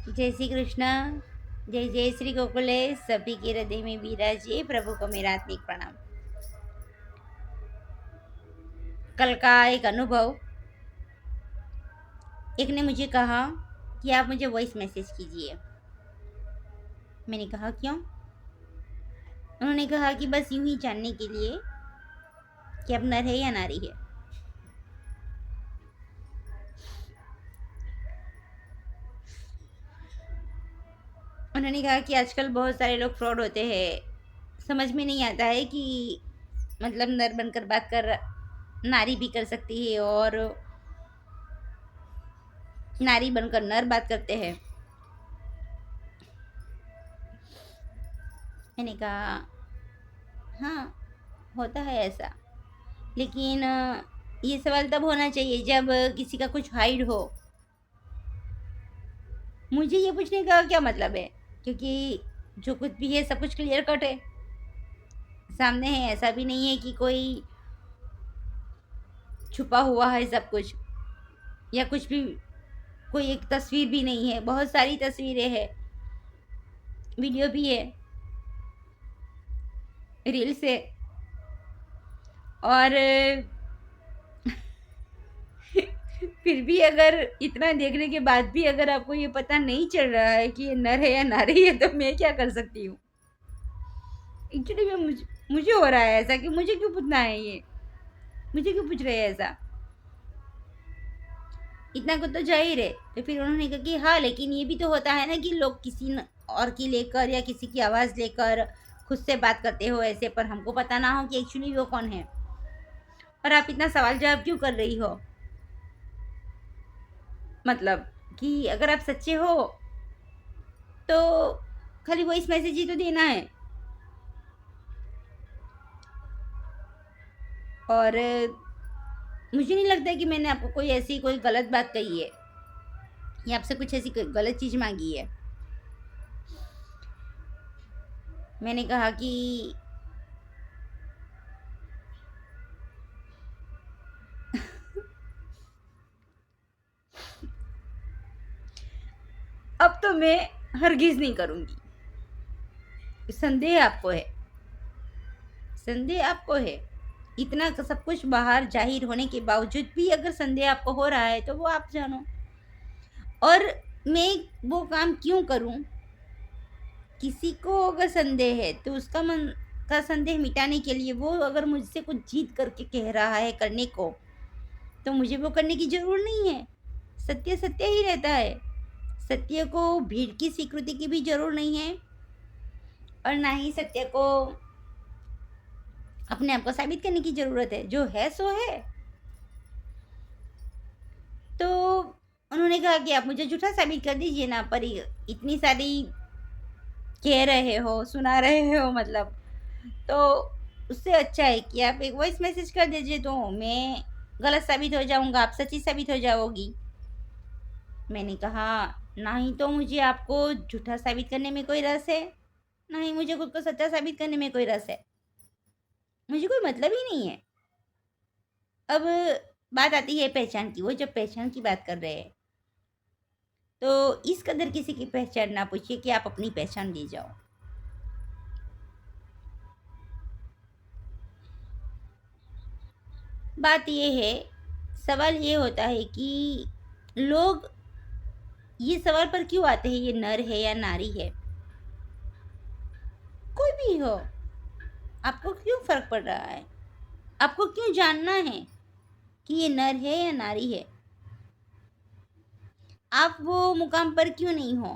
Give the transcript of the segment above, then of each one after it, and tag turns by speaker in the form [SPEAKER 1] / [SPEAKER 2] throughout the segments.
[SPEAKER 1] जय श्री कृष्ण। जय जय श्री गोकुले सभी के हृदय में विराजे प्रभु को मेरा आत्मिक प्रणाम। कल का एक अनुभव, एक ने मुझे कहा कि आप मुझे वॉइस मैसेज कीजिए। मैंने कहा क्यों? उन्होंने कहा कि बस यूं ही जानने के लिए कि अब नर है या नारी है। उन्होंने कहा कि आजकल बहुत सारे लोग फ्रॉड होते हैं, समझ में नहीं आता है कि मतलब नर बनकर बात कर नारी भी कर सकती है और नारी बनकर नर बात करते हैं। मैंने कहा हाँ, होता है ऐसा, लेकिन ये सवाल तब होना चाहिए जब किसी का कुछ हाइड हो। मुझे ये पूछने का क्या मतलब है, क्योंकि जो कुछ भी है सब कुछ क्लियर कट है, सामने है। ऐसा भी नहीं है कि कोई छुपा हुआ है सब कुछ, या कुछ भी, कोई एक तस्वीर भी नहीं है, बहुत सारी तस्वीरें हैं, वीडियो भी है, रील्स है। और फिर भी अगर इतना देखने के बाद भी अगर आपको ये पता नहीं चल रहा है कि ये नर है या नारी है, तो मैं क्या कर सकती हूँ? एक्चुअली में मुझे हो रहा है ऐसा कि मुझे क्यों पूछना है ये, मुझे क्यों पूछ रहे हैं ऐसा? इतना कुछ तो जाहिर है। तो फिर उन्होंने कहा कि हाँ, लेकिन ये भी तो होता है ना कि लोग किसी और की लेकर या किसी की आवाज़ लेकर खुद से बात करते हो ऐसे, पर हमको पता ना हो कि एक्चुअली वो कौन है। और आप इतना सवाल जवाब क्यों कर रही हो? मतलब कि अगर आप सच्चे हो तो खाली वॉइस मैसेज ही तो देना है। और मुझे नहीं लगता है कि मैंने आपको कोई ऐसी कोई गलत बात कही है या आपसे कुछ ऐसी कोई गलत चीज़ मांगी है। मैंने कहा कि अब तो मैं हरगिज़ नहीं करूँगी। संदेह आपको है, संदेह आपको है। इतना सब कुछ बाहर जाहिर होने के बावजूद भी अगर संदेह आपको हो रहा है तो वो आप जानो। और मैं वो काम क्यों करूं? किसी को अगर संदेह है तो उसका मन का संदेह मिटाने के लिए, वो अगर मुझसे कुछ जीत करके कह रहा है करने को, तो मुझे वो करने की जरूर नहीं है। सत्य सत्य ही रहता है। सत्य को भीड़ की स्वीकृति की भी जरूर नहीं है, और ना ही सत्य को अपने आप को साबित करने की जरूरत है। जो है सो है। तो उन्होंने कहा कि आप मुझे झूठा साबित कर दीजिए ना, पर इतनी सारी कह रहे हो, सुना रहे हो, मतलब तो उससे अच्छा है कि आप एक वॉइस मैसेज कर दीजिए, तो मैं गलत साबित हो जाऊंगा, आप सच्ची साबित हो जाओगी। मैंने कहा ना ही तो मुझे आपको झूठा साबित करने में कोई रस है, ना ही मुझे खुद को सच्चा साबित करने में कोई रस है। मुझे कोई मतलब ही नहीं है। अब बात आती है पहचान की। वो जब पहचान की बात कर रहे हैं तो इस कदर किसी की पहचान ना पूछिए कि आप अपनी पहचान ले जाओ। बात ये है, सवाल ये होता है कि लोग ये सवाल पर क्यों आते हैं, ये नर है या नारी है? कोई भी हो, आपको क्यों फर्क पड़ रहा है? आपको क्यों जानना है कि ये नर है या नारी है? आप वो मुकाम पर क्यों नहीं हो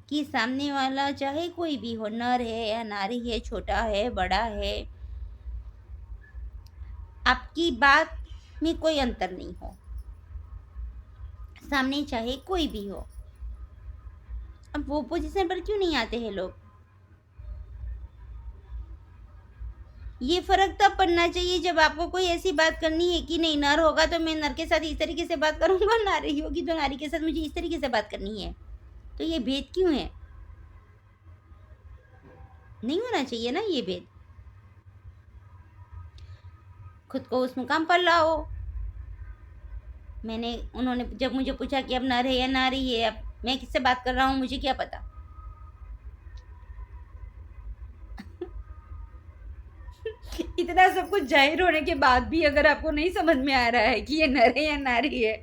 [SPEAKER 1] कि सामने वाला चाहे कोई भी हो, नर है या नारी है, छोटा है बड़ा है, आपकी बात में कोई अंतर नहीं हो, सामने चाहे कोई भी हो। अब वो पोजीशन पर क्यों नहीं आते हैं लोग? ये फर्क तब पड़ना चाहिए जब आपको कोई ऐसी बात करनी है कि नहीं, नर होगा तो मैं नर के साथ इस तरीके से बात करूंगा, नारी होगी तो नारी के साथ मुझे इस तरीके से बात करनी है। तो ये भेद क्यों है? नहीं होना चाहिए ना ये भेद। खुद को उस मुकाम पर लाओ। उन्होंने जब मुझे पूछा कि अब नर है या नारी है, अब मैं किससे बात कर रहा हूँ मुझे क्या पता। इतना सब कुछ जाहिर होने के बाद भी अगर आपको नहीं समझ में आ रहा है कि ये नर है या नारी है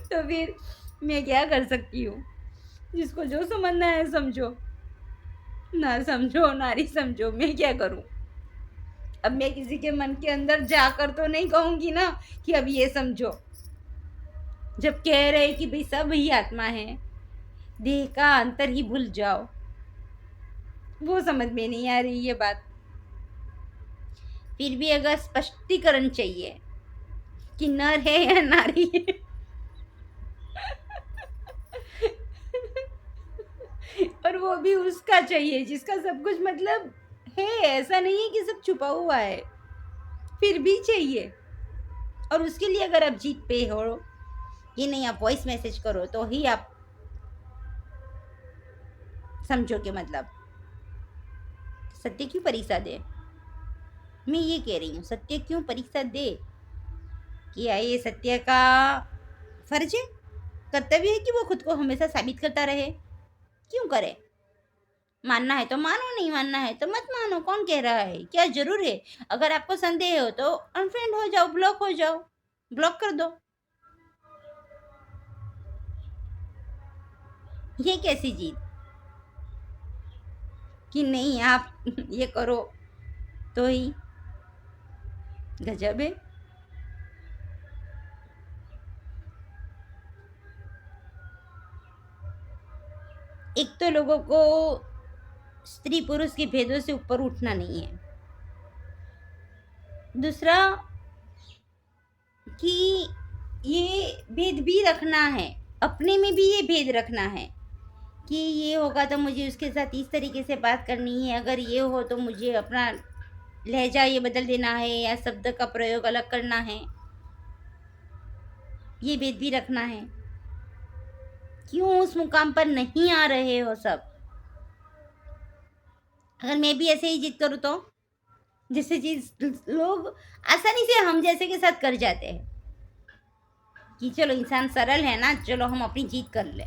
[SPEAKER 1] तो फिर मैं क्या कर सकती हूँ। जिसको जो समझना है समझो, ना समझो नारी समझो, मैं क्या करूँ। अब मैं किसी के मन के अंदर जाकर तो नहीं कहूंगी ना कि अब ये समझो, जब कह रहे कि भाई सब ही आत्मा है, देह का अंतर ही भूल जाओ। वो समझ में नहीं आ रही ये बात। फिर भी अगर स्पष्टीकरण चाहिए कि नर है या नारी है और वो भी उसका चाहिए जिसका सब कुछ मतलब है, ऐसा नहीं है कि सब छुपा हुआ है, फिर भी चाहिए। और उसके लिए अगर आप जीत पे हो कि नहीं आप वॉइस मैसेज करो तो ही आप समझोगे। मतलब सत्य क्यों परीक्षा दे, मैं ये कह रही हूँ, सत्य क्यों परीक्षा दे। क्या ये सत्य का फर्ज है, कर्तव्य है कि वो खुद को हमेशा साबित करता रहे। क्यों करे। मानना है तो मानो, नहीं मानना है तो मत मानो, कौन कह रहा है, क्या जरूर है। अगर आपको संदेह हो तो अनफ्रेंड हो जाओ, ब्लॉक हो जाओ, ब्लॉक कर दो। ये कैसी जीत कि नहीं आप ये करो तो ही, गजब है। एक तो लोगों को स्त्री पुरुष के भेदों से ऊपर उठना नहीं है। दूसरा कि ये भेद भी रखना है, अपने में भी ये भेद रखना है कि ये होगा तो मुझे उसके साथ इस तरीके से बात करनी है, अगर ये हो तो मुझे अपना लहजा ये बदल देना है या शब्द का प्रयोग अलग करना है। ये भेद भी रखना है। क्यों उस मुकाम पर नहीं आ रहे हो सब। अगर मैं भी ऐसे ही जिद करूँ तो, जैसे चीज लोग आसानी से हम जैसे के साथ कर जाते हैं कि चलो इंसान सरल है ना, चलो हम अपनी जीत कर ले।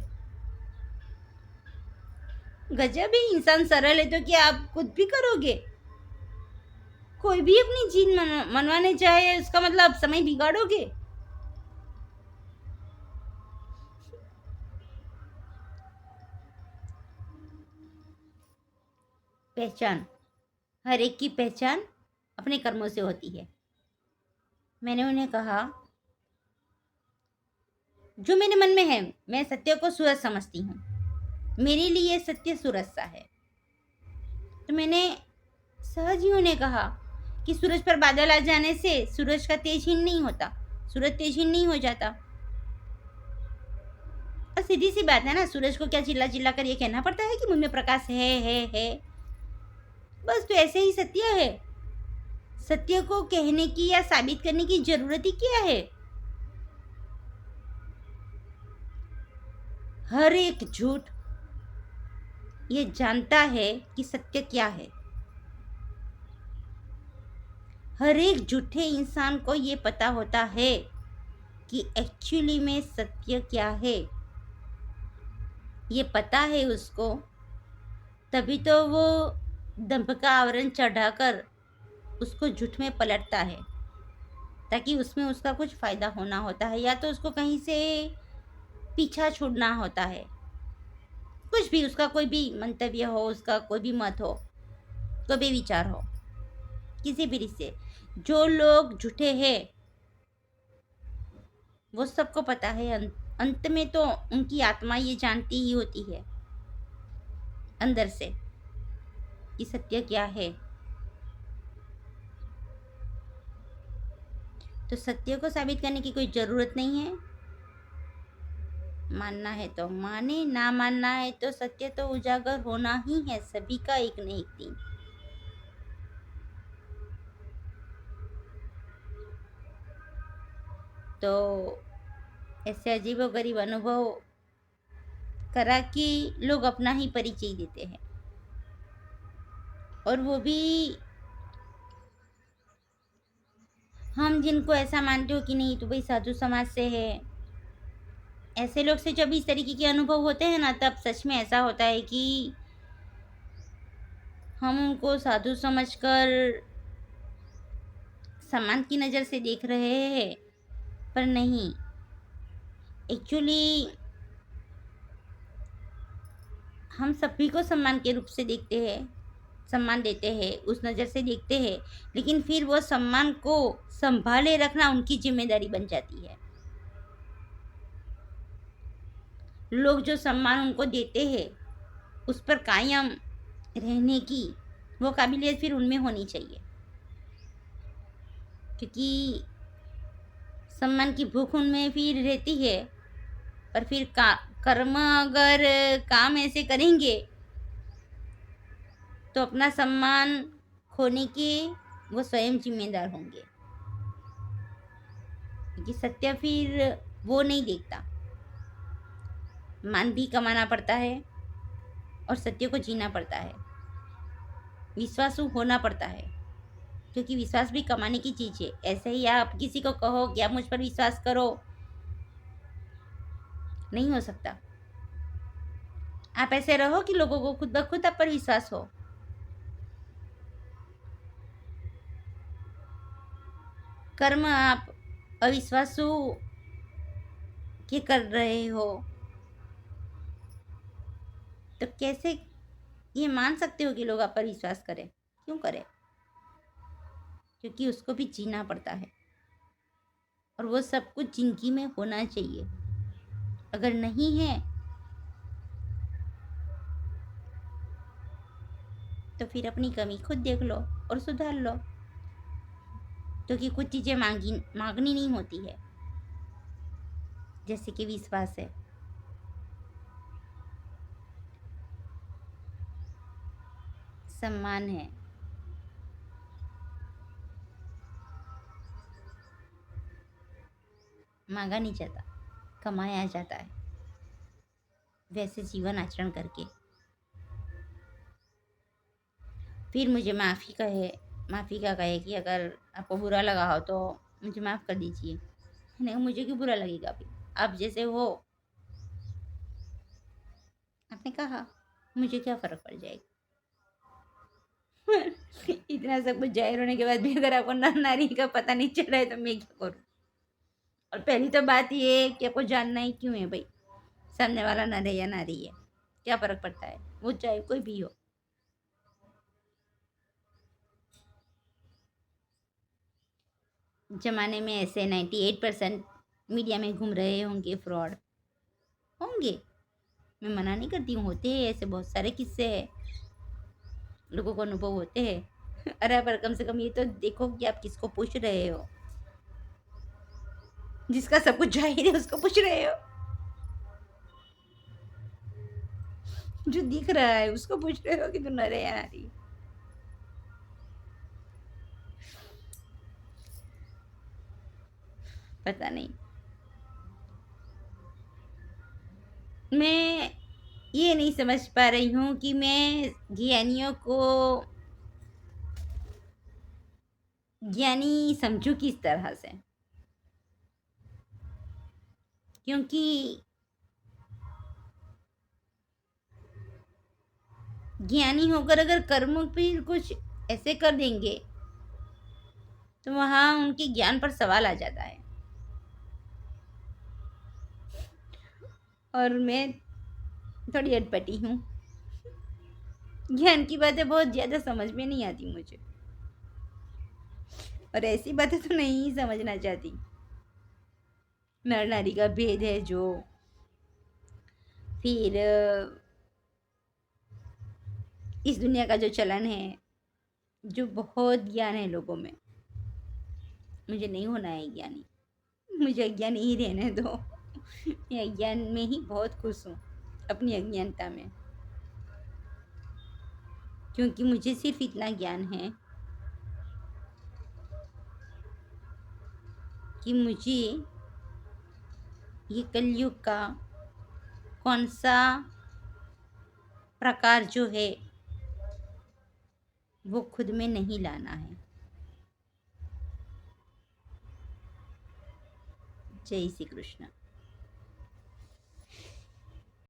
[SPEAKER 1] गजब है, इंसान सरल है तो क्या आप खुद भी करोगे। कोई भी अपनी जीत मनवाने चाहे उसका मतलब आप समय बिगाड़ोगे। पहचान, हर एक की पहचान अपने कर्मों से होती है। मैंने उन्हें कहा जो मेरे मन में है, मैं सत्य को सूरज समझती हूँ, मेरे लिए सत्य सूरज सा है। तो मैंने सहज ही उन्हें कहा कि सूरज पर बादल आ जाने से सूरज का तेजहीन नहीं होता, सूरज तेजहीन नहीं हो जाता। और सीधी सी बात है ना, सूरज को क्या चिल्ला चिल्ला कर ये कहना पड़ता है कि मुझ में प्रकाश है। बस तो ऐसे ही सत्य है। सत्य को कहने की या साबित करने की जरूरत ही क्या है। हर एक झूठ ये जानता है कि सत्य क्या है। हर एक झूठे इंसान को ये पता होता है कि एक्चुअली में सत्य क्या है। ये पता है उसको, तभी तो वो दंभ का आवरण चढ़ाकर उसको झूठ में पलटता है, ताकि उसमें उसका कुछ फायदा होना होता है, या तो उसको कहीं से पीछा छूटना होता है। कुछ भी उसका कोई भी मंतव्य हो, उसका कोई भी मत हो, कोई भी विचार हो, किसी भी रिश्ते, जो लोग झूठे हैं वो सबको पता है। अंत में तो उनकी आत्मा ये जानती ही होती है अंदर से कि सत्य क्या है। तो सत्य को साबित करने की कोई जरूरत नहीं है। मानना है तो माने, ना मानना है तो सत्य तो उजागर होना ही है सभी का एक न एक दिन। तो ऐसे अजीबोगरीब अनुभव करा कि लोग अपना ही परिचय देते हैं, और वो भी हम जिनको ऐसा मानते हो कि नहीं तो भाई साधु समाज से है, ऐसे लोग से जब इस तरीके के अनुभव होते हैं ना, तब सच में ऐसा होता है कि हम उनको साधु समझकर सम्मान की नज़र से देख रहे हैं, पर नहीं, एक्चुअली हम सभी को सम्मान के रूप से देखते हैं, सम्मान देते हैं, उस नज़र से देखते हैं, लेकिन फिर वो सम्मान को संभाले रखना उनकी ज़िम्मेदारी बन जाती है। लोग जो सम्मान उनको देते हैं, उस पर कायम रहने की वो काबिलियत फिर उनमें होनी चाहिए, क्योंकि सम्मान की भूख उनमें फिर रहती है। पर फिर कर्म अगर काम ऐसे करेंगे तो अपना सम्मान खोने के वो स्वयं जिम्मेदार होंगे, क्योंकि सत्य फिर वो नहीं देखता। मान भी कमाना पड़ता है और सत्य को जीना पड़ता है, विश्वासु होना पड़ता है, क्योंकि विश्वास भी कमाने की चीज़ है। ऐसे ही आप किसी को कहो कि आप मुझ पर विश्वास करो, नहीं हो सकता। आप ऐसे रहो कि लोगों को खुद ब खुद आप पर विश्वास हो। कर्म आप अविश्वासु के कर रहे हो, तो कैसे ये मान सकते हो कि लोग आप पर विश्वास करें? क्यों करें? क्योंकि उसको भी जीना पड़ता है, और वो सब कुछ जिंदगी में होना चाहिए। अगर नहीं है तो फिर अपनी कमी खुद देख लो और सुधार लो, क्योंकि कुछ चीज़ें मांगनी नहीं होती है, जैसे कि विश्वास है, सम्मान है, मांगा नहीं जाता, कमाया जाता है, वैसे जीवन आचरण करके। फिर मुझे माफ़ी का कहे कि अगर आपको बुरा लगा हो तो मुझे माफ़ कर दीजिए। नहीं, मुझे क्यों बुरा लगेगा? अभी आप जैसे हो, आपने कहा, मुझे क्या फ़र्क पड़ जाएगा? इतना सब कुछ जाहिर होने के बाद भी अगर आपको नर नारी का पता नहीं चल रहा है तो मैं क्या करूँ? और पहली तो बात ये है कि आपको जानना ही क्यों है भाई, सामने वाला नर है या नारी है? क्या फ़र्क पड़ता है? वो चाहे कोई भी हो। ज़माने में ऐसे 98% मीडिया में घूम रहे होंगे फ्रॉड, होंगे। मैं मना नहीं करती हूँ, होते हैं ऐसे बहुत सारे किस्से हैं, लोगों को अनुभव होते हैं। अरे पर कम से कम ये तो देखो कि आप किसको पूछ रहे हो। जिसका सब कुछ जाहिर है उसको पूछ रहे हो, जो दिख रहा है उसको पूछ रहे हो कि तू नर है या नारी। पता नहीं, मैं ये नहीं समझ पा रही हूँ कि मैं ज्ञानियों को ज्ञानी समझूं किस तरह से, क्योंकि ज्ञानी होकर अगर कर्म भी कुछ ऐसे कर देंगे तो वहाँ उनके ज्ञान पर सवाल आ जाता है। और मैं थोड़ी अटपटी हूँ, ज्ञान की बातें बहुत ज़्यादा समझ में नहीं आती मुझे, और ऐसी बातें तो नहीं समझना चाहती। नर नारी का भेद है जो, फिर इस दुनिया का जो चलन है, जो बहुत ज्ञान है लोगों में, मुझे नहीं होना है ज्ञानी, मुझे अज्ञानी ही रहने दो। मैं अज्ञान में ही बहुत खुश हूँ, अपनी अज्ञानता में, क्योंकि मुझे सिर्फ इतना ज्ञान है कि मुझे ये कलयुग का कौन सा प्रकार जो है वो खुद में नहीं लाना है। जय श्री कृष्ण।